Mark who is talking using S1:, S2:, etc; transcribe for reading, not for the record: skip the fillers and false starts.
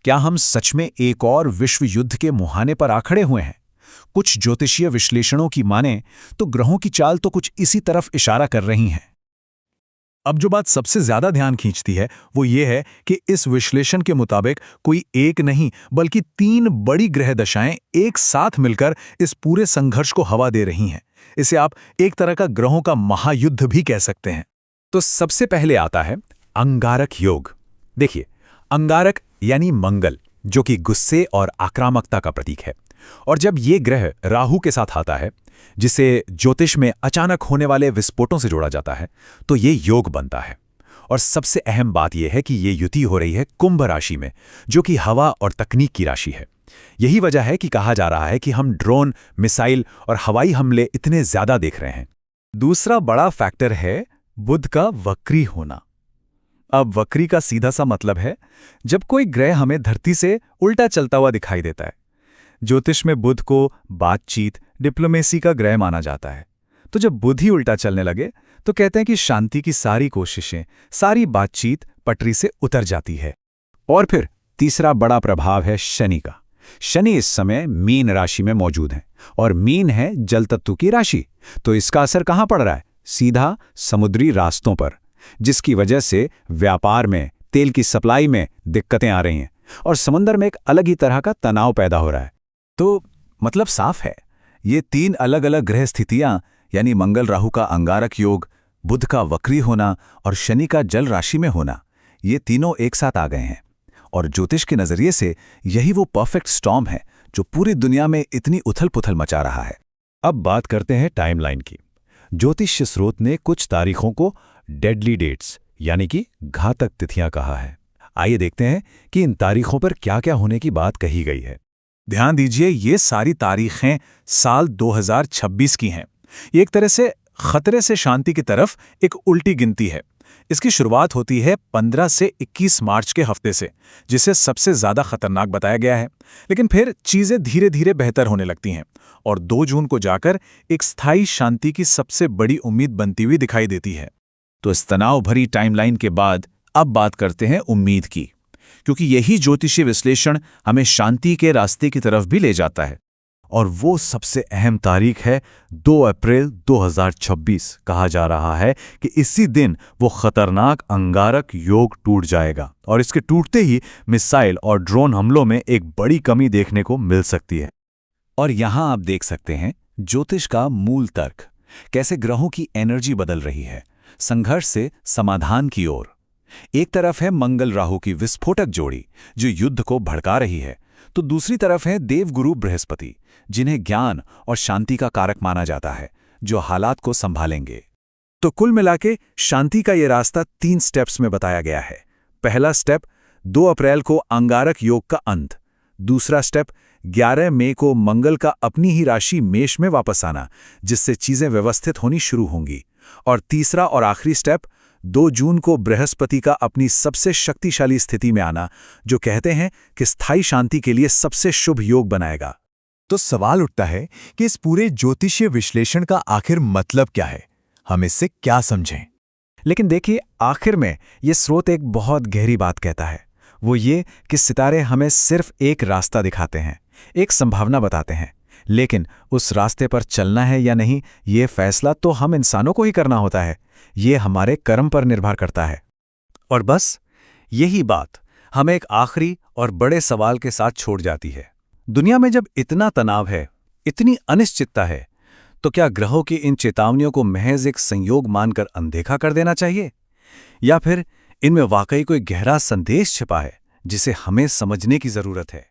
S1: क्या हम सच में एक और विश्व युद्ध के मुहाने पर आ खड़े हुए हैं? कुछ ज्योतिषीय विश्लेषणों की माने तो ग्रहों की चाल तो कुछ इसी तरफ इशारा कर रही हैं।
S2: अब जो बात सबसे ज्यादा ध्यान खींचती है वो ये है कि इस विश्लेषण के मुताबिक कोई एक नहीं बल्कि 3 बड़ी ग्रह दशाएं एक साथ मिलकर इस पूरे संघर्ष को हवा दे रही हैं। इसे आप एक तरह का ग्रहों का महायुद्ध भी कह सकते हैं।
S1: तो सबसे पहले आता है अंगारक योग। देखिए, अंगारक यानी मंगल, जो कि गुस्से और आक्रामकता का प्रतीक है। और जब ये ग्रह राहु के साथ आता है, जिसे ज्योतिष में अचानक होने वाले विस्फोटों से जोड़ा जाता है, तो ये योग बनता है। और सबसे अहम बात यह है कि ये युति हो रही है कुंभ राशि में, जो कि हवा और तकनीक की राशि है। यही वजह है कि कहा जा रहा है कि हम ड्रोन, मिसाइल और हवाई हमले इतने ज्यादा देख रहे हैं।
S2: दूसरा बड़ा फैक्टर है बुध का वक्री होना। अब वक्री का सीधा सा मतलब है जब कोई ग्रह हमें धरती से उल्टा चलता हुआ दिखाई देता है। ज्योतिष में बुध को बातचीत, डिप्लोमेसी का ग्रह माना जाता है। तो जब बुध ही उल्टा चलने लगे तो कहते हैं कि शांति की सारी कोशिशें, सारी बातचीत पटरी से उतर जाती है।
S1: और फिर तीसरा बड़ा प्रभाव है शनि का। शनि इस समय मीन राशि में मौजूद है, और मीन है जल तत्व की राशि। तो इसका असर कहाँ पड़ रहा है? सीधा समुद्री रास्तों पर, जिसकी वजह से व्यापार में, तेल की सप्लाई में दिक्कतें आ रही हैं, और समंदर में एक अलग ही तरह का तनाव पैदा हो रहा है।
S2: तो मतलब साफ है, ये 3 अलग अलग ग्रह स्थितियां, यानी मंगल राहु का अंगारक योग, बुध का वक्री होना और शनि का जल राशि में होना, ये तीनों एक साथ आ गए हैं। और ज्योतिष के नजरिए से यही वो परफेक्ट स्टॉर्म है जो पूरी दुनिया में इतनी उथल-पुथल मचा रहा है।
S1: अब बात करते हैं टाइमलाइन की। ज्योतिष स्रोत ने कुछ तारीखों को डेडली डेट्स, यानी कि घातक तिथियां कहा है। आइए देखते हैं कि इन तारीखों पर क्या-क्या होने की बात कही गई है।
S2: ध्यान दीजिए, ये सारी तारीखें साल 2026 की हैं। ये एक तरह से खतरे से शांति की तरफ एक उल्टी गिनती है। इसकी शुरुआत होती है 15 से 21 मार्च के हफ्ते से, जिसे सबसे ज्यादा खतरनाक बताया गया है। लेकिन फिर चीजें धीरे धीरे बेहतर होने लगती हैं और 2 जून को जाकर एक स्थायी शांति की सबसे बड़ी उम्मीद बनती हुई दिखाई देती है।
S1: तो इस तनाव भरी टाइमलाइन के बाद अब बात करते हैं उम्मीद की, क्योंकि यही ज्योतिषीय विश्लेषण हमें शांति के रास्ते की तरफ भी ले जाता है।
S2: और वो सबसे अहम तारीख है 2 अप्रैल 2026। कहा जा रहा है कि इसी दिन वो खतरनाक अंगारक योग टूट जाएगा, और इसके टूटते ही मिसाइल और ड्रोन हमलों में एक बड़ी कमी देखने को मिल सकती है।
S1: और यहां आप देख सकते हैं ज्योतिष का मूल तर्क, कैसे ग्रहों की एनर्जी बदल रही है, संघर्ष से समाधान की ओर। एक तरफ है मंगल राहु की विस्फोटक जोड़ी जो युद्ध को भड़का रही है, तो दूसरी तरफ है देवगुरु बृहस्पति, जिन्हें ज्ञान और शांति का कारक माना जाता है, जो हालात को संभालेंगे।
S2: तो कुल मिलाके शांति का ये रास्ता 3 स्टेप्स में बताया गया है। पहला स्टेप 2 अप्रैल को अंगारक योग का अंत। दूसरा स्टेप 11 मई को मंगल का अपनी ही राशि मेष में वापस आना, जिससे चीजें व्यवस्थित होनी शुरू होंगी। और तीसरा और आखिरी स्टेप 2 जून को बृहस्पति का अपनी सबसे शक्तिशाली स्थिति में आना, जो कहते हैं कि स्थायी शांति के लिए सबसे शुभ योग बनाएगा।
S3: तो सवाल उठता है कि इस पूरे ज्योतिषीय विश्लेषण का आखिर मतलब क्या है, हम इससे क्या समझें?
S1: लेकिन देखिए, आखिर में ये स्रोत एक बहुत गहरी बात कहता है। वो ये कि सितारे हमें सिर्फ एक रास्ता दिखाते हैं, एक संभावना बताते हैं, लेकिन उस रास्ते पर चलना है या नहीं, ये फैसला तो हम इंसानों को ही करना होता है। ये हमारे कर्म पर निर्भर करता है।
S2: और बस यही बात हमें एक आखिरी और बड़े सवाल के साथ छोड़ जाती है। दुनिया में जब इतना तनाव है, इतनी अनिश्चितता है, तो क्या ग्रहों की इन चेतावनियों को महज एक संयोग मानकर अनदेखा कर देना चाहिए, या फिर इनमें वाकई कोई गहरा संदेश छिपा है जिसे हमें समझने की जरूरत है?